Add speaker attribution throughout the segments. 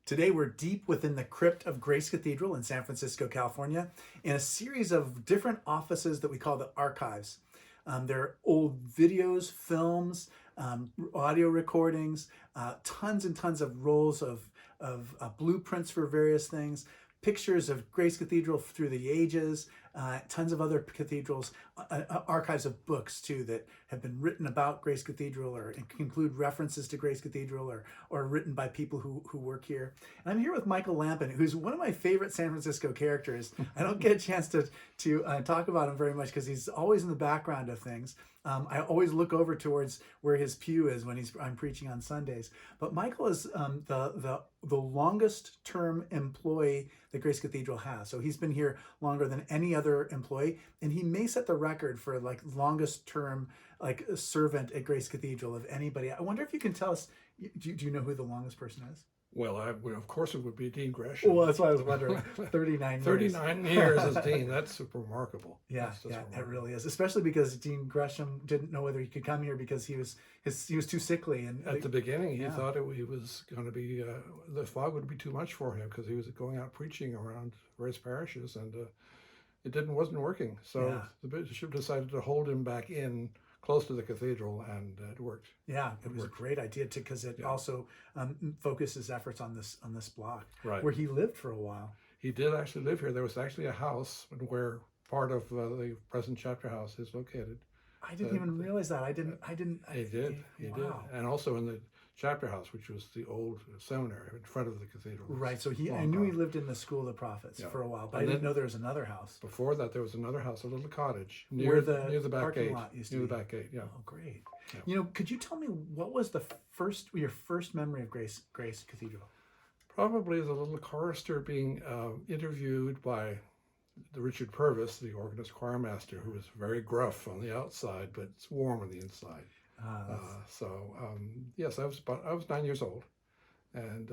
Speaker 1: Today, we're deep within the crypt of Grace Cathedral in San Francisco, California, in a series of different offices that we call the archives. There are old videos, films, audio recordings, tons and tons of rolls of blueprints for various things, pictures of Grace Cathedral through the ages, tons of other cathedrals, archives of books too that have been written about Grace Cathedral or include references to Grace Cathedral or written by people who work here. And I'm here with Michael Lampen, who's one of my favorite San Francisco characters. I don't get a chance to talk about him very much because he's always in the background of things. I always look over towards where his pew is when I'm preaching on Sundays. But Michael is the longest term employee that Grace Cathedral has. So he's been here longer than any other employee, and he may set the record for like longest term like servant at Grace Cathedral of anybody. I wonder if you can tell us. Do you know who the longest person is?
Speaker 2: Well, of course it would be Dean Gresham.
Speaker 1: Well, that's why I was wondering. 39 years.
Speaker 2: 39 years as Dean. That's remarkable.
Speaker 1: Yeah,
Speaker 2: That's
Speaker 1: remarkable. It really
Speaker 2: remarkable.
Speaker 1: is. Especially because Dean Gresham didn't know whether he could come here because he was too sickly. And
Speaker 2: At the beginning, he thought he was going to be, the fog would be too much for him because he was going out preaching around various parishes and it wasn't working. So the bishop decided to hold him back in close to the cathedral, and it worked.
Speaker 1: Yeah, it was a great idea too because it also focuses efforts on this block where he lived for a while.
Speaker 2: He did actually live here. There was actually a house where part of the present chapter house is located.
Speaker 1: I didn't even realize that. He did.
Speaker 2: He did. And also in the chapter house, which was the old seminary in front of the cathedral.
Speaker 1: Right. So I knew he lived in the School of the Prophets for a while, but I didn't know there was another house.
Speaker 2: Before that, there was another house, a little cottage
Speaker 1: near
Speaker 2: the back
Speaker 1: parking
Speaker 2: gate.
Speaker 1: lot used to
Speaker 2: Near
Speaker 1: be.
Speaker 2: the back gate. Yeah.
Speaker 1: Oh, great.
Speaker 2: Yeah.
Speaker 1: You know, could you tell me what was your first memory of Grace Cathedral?
Speaker 2: Probably as a little chorister being interviewed by the Richard Purvis, the organist choirmaster, who was very gruff on the outside, but it's warm on the inside. Yes, I was 9 years old, and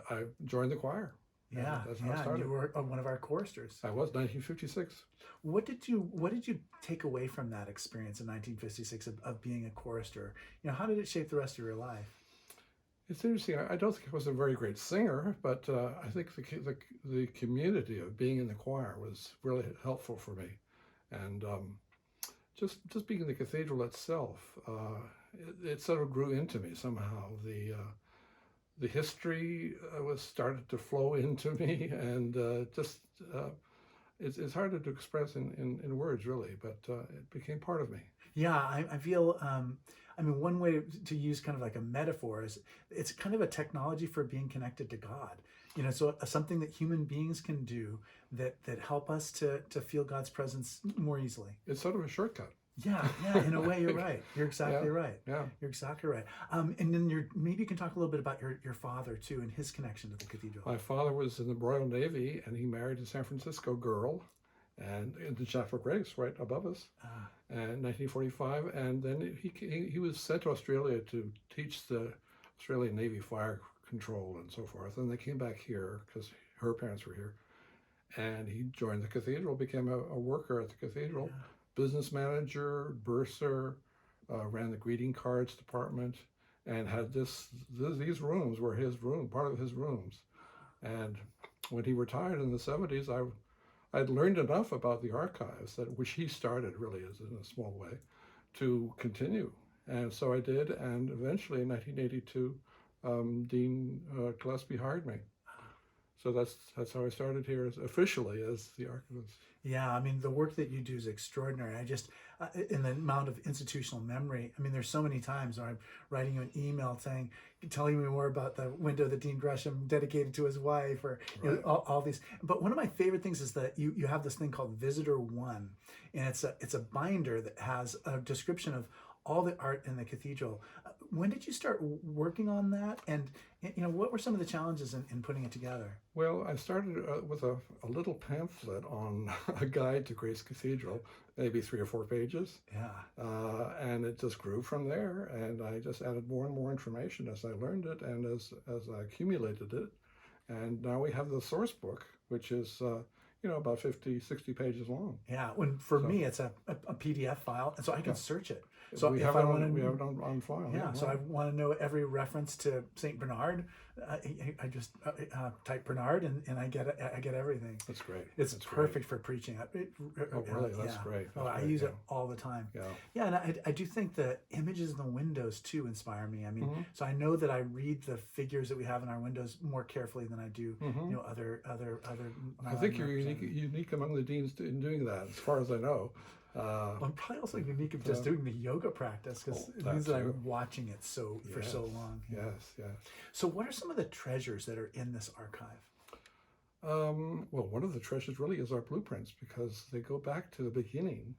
Speaker 2: I joined the choir.
Speaker 1: Yeah,
Speaker 2: that's how I started.
Speaker 1: You were one of our choristers.
Speaker 2: I was 1956.
Speaker 1: What did you take away from that experience in 1956 of being a chorister? You know, how did it shape the rest of your life?
Speaker 2: It's interesting. I don't think I was a very great singer, but I think the community of being in the choir was really helpful for me, and just being in the cathedral itself, it sort of grew into me somehow. The history was started to flow into me, and it's hard to express in words really, but it became part of me.
Speaker 1: Yeah, I feel. I mean, one way to use kind of like a metaphor is it's kind of a technology for being connected to God. You know, so something that human beings can do that help us to feel God's presence more easily.
Speaker 2: It's sort of a shortcut.
Speaker 1: Yeah, in a way, you're right. You're exactly right.
Speaker 2: Yeah,
Speaker 1: you're exactly right. And then maybe you can talk a little bit about your father too and his connection to the cathedral.
Speaker 2: My father was in the Royal Navy, and he married a San Francisco girl, and in the Chapel of Grace, right above us, in 1945. And then he was sent to Australia to teach the Australian Navy fire control and so forth. And they came back here because her parents were here, and he joined the cathedral, became a worker at the cathedral. Yeah. Business manager, bursar, ran the greeting cards department, and had these rooms were his room, part of his rooms. And when he retired in the 70s, I'd learned enough about the archives, which he started really as in a small way, to continue. And so I did, and eventually in 1982, Dean Gillespie hired me. So that's how I started here officially as the archivist.
Speaker 1: Yeah, I mean, the work that you do is extraordinary. I just, in the amount of institutional memory, I mean, there's so many times where I'm writing you an email telling me more about the window that Dean Gresham dedicated to his wife, or you know, all these. But one of my favorite things is that you have this thing called Visitor One, and it's a binder that has a description of all the art in the cathedral. When did you start working on that? And you know, what were some of the challenges in putting it together?
Speaker 2: Well, I started with a little pamphlet on a guide to Grace Cathedral, maybe 3 or 4 pages.
Speaker 1: Yeah.
Speaker 2: And it just grew from there. And I just added more and more information as I learned it and as I accumulated it. And now we have the source book, which is about 50, 60 pages long.
Speaker 1: Yeah, for me, it's a PDF file, and so I can search it So
Speaker 2: we
Speaker 1: if
Speaker 2: have
Speaker 1: I
Speaker 2: it
Speaker 1: want
Speaker 2: on, we have
Speaker 1: to,
Speaker 2: it on file.
Speaker 1: yeah, so I
Speaker 2: right.
Speaker 1: want to know every reference to Saint Bernard. I just type Bernard and I get everything.
Speaker 2: That's great.
Speaker 1: It's
Speaker 2: That's great.
Speaker 1: perfect for preaching.
Speaker 2: Oh, really? That's
Speaker 1: Yeah.
Speaker 2: great.
Speaker 1: Oh,
Speaker 2: That's
Speaker 1: I
Speaker 2: great.
Speaker 1: use
Speaker 2: Yeah.
Speaker 1: it all the time.
Speaker 2: Yeah.
Speaker 1: Yeah, and I do think the images in the windows too inspire me. I mean,
Speaker 2: Mm-hmm.
Speaker 1: so I know that I read the figures that we have in our windows more carefully than I do,
Speaker 2: Mm-hmm.
Speaker 1: other
Speaker 2: I think you're
Speaker 1: non-representative.
Speaker 2: unique among the deans in doing that, as far as I know.
Speaker 1: Well, I'm probably also unique of just doing the yoga practice because it
Speaker 2: that
Speaker 1: means that
Speaker 2: too.
Speaker 1: I'm watching it for so long. Yeah.
Speaker 2: Yes, yes.
Speaker 1: So, what are some of the treasures that are in this archive?
Speaker 2: Well, one of the treasures really is our blueprints because they go back to the beginning.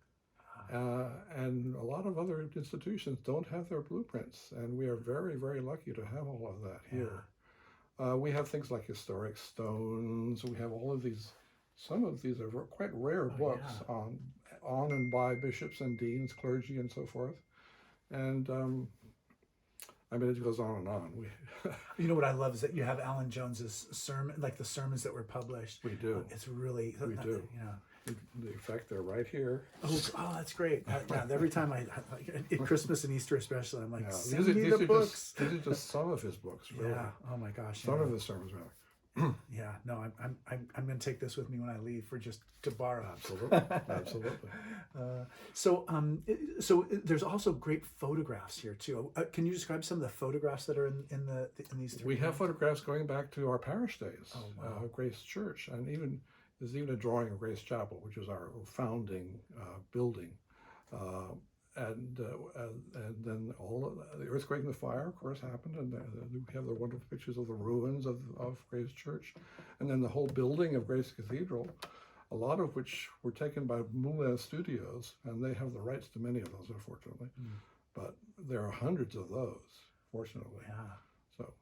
Speaker 2: And a lot of other institutions don't have their blueprints, and we are very, very lucky to have all of that here. We have things like historic stones. We have all of these. Some of these are quite rare books on and by bishops and deans, clergy, and so forth. And I mean, it goes on and on.
Speaker 1: You know what I love is that you have Alan Jones's sermon, like the sermons that were published.
Speaker 2: We do.
Speaker 1: It's really
Speaker 2: We do.
Speaker 1: Yeah.
Speaker 2: In fact, they're right here.
Speaker 1: Oh, that's great. Yeah, every time at Christmas and Easter especially, I'm like,
Speaker 2: Yeah,
Speaker 1: send me the books.
Speaker 2: These are just some of his books, really.
Speaker 1: Yeah. Oh my gosh.
Speaker 2: Some of his sermons, really.
Speaker 1: Yeah. No, I'm going to take this with me when I leave for just to borrow.
Speaker 2: Absolutely, absolutely.
Speaker 1: So there's also great photographs here too. Can you describe some of the photographs that are in these three?
Speaker 2: We have photographs going back to our parish days,
Speaker 1: Oh, wow.
Speaker 2: Grace Church, and there's even a drawing of Grace Chapel, which is our founding building. And then all of the earthquake and the fire, of course, happened, and we have the wonderful pictures of the ruins of Grace Church, and then the whole building of Grace Cathedral, a lot of which were taken by Moulin Studios, and they have the rights to many of those, unfortunately. But there are hundreds of those, fortunately.
Speaker 1: Yeah.
Speaker 2: So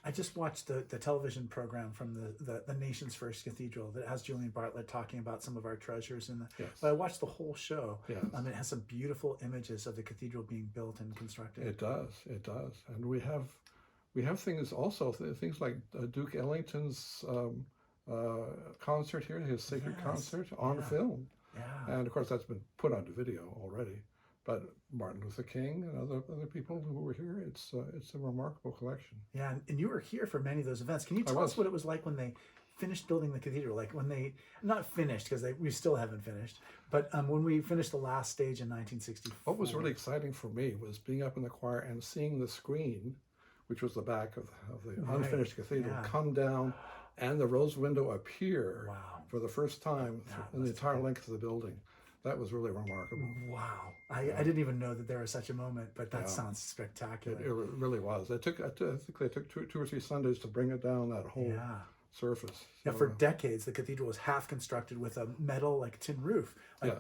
Speaker 1: I just watched the television program from the nation's first cathedral that has Julian Bartlett talking about some of our treasures. But I watched the whole show.
Speaker 2: Yes.
Speaker 1: It has some beautiful images of the cathedral being built and constructed.
Speaker 2: It does, and we have things also, things like Duke Ellington's concert here, his sacred concert on film.
Speaker 1: Yeah.
Speaker 2: And of course that's been put onto video already. But Martin Luther King and other people who were here, it's a remarkable collection.
Speaker 1: Yeah, and you were here for many of those events. Can you tell us what it was like when they finished building the cathedral? Like when they, not finished, because we still haven't finished, but when we finished the last stage in 1964.
Speaker 2: What was really exciting for me was being up in the choir and seeing the screen, which was the back of the unfinished cathedral, come down and the rose window appear for the first time in the entire length of the building. That was really remarkable.
Speaker 1: Wow. I didn't even know that there was such a moment, but that sounds spectacular.
Speaker 2: It really was. I think they took two or three Sundays to bring it down, that whole surface.
Speaker 1: Yeah,
Speaker 2: So,
Speaker 1: for decades, the cathedral was half constructed with a metal, tin roof,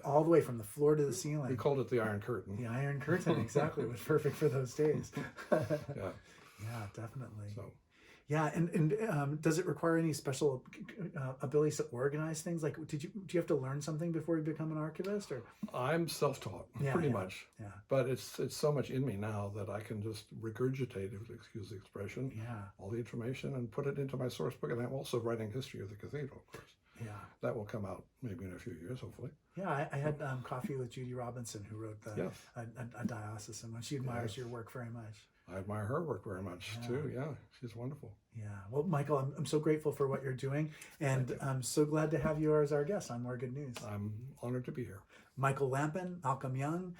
Speaker 1: all the way from the floor to the ceiling.
Speaker 2: we called it the Iron Curtain.
Speaker 1: The Iron Curtain, exactly. It was perfect for those days.
Speaker 2: Yeah.
Speaker 1: Yeah, definitely.
Speaker 2: So.
Speaker 1: Yeah, and does it require any special abilities to organize things? Like, do you have to learn something before you become an archivist, or?
Speaker 2: I'm self-taught, pretty much.
Speaker 1: Yeah.
Speaker 2: But it's so much in me now that I can just regurgitate, if you'll excuse the expression, all the information and put it into my source book. And I'm also writing history of the cathedral, of course.
Speaker 1: Yeah.
Speaker 2: That will come out maybe in a few years, hopefully.
Speaker 1: Yeah, I had coffee with Judy Robinson, who wrote a diocesan one. She admires your work very much.
Speaker 2: I admire her work very much too. Yeah, she's wonderful.
Speaker 1: Yeah. Well, Michael, I'm so grateful for what you're doing, and I'm so glad to have you as our guest on More Good News.
Speaker 2: I'm honored to be here.
Speaker 1: Michael Lampen, Malcolm Young,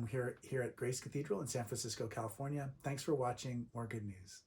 Speaker 1: here at Grace Cathedral in San Francisco, California. Thanks for watching More Good News.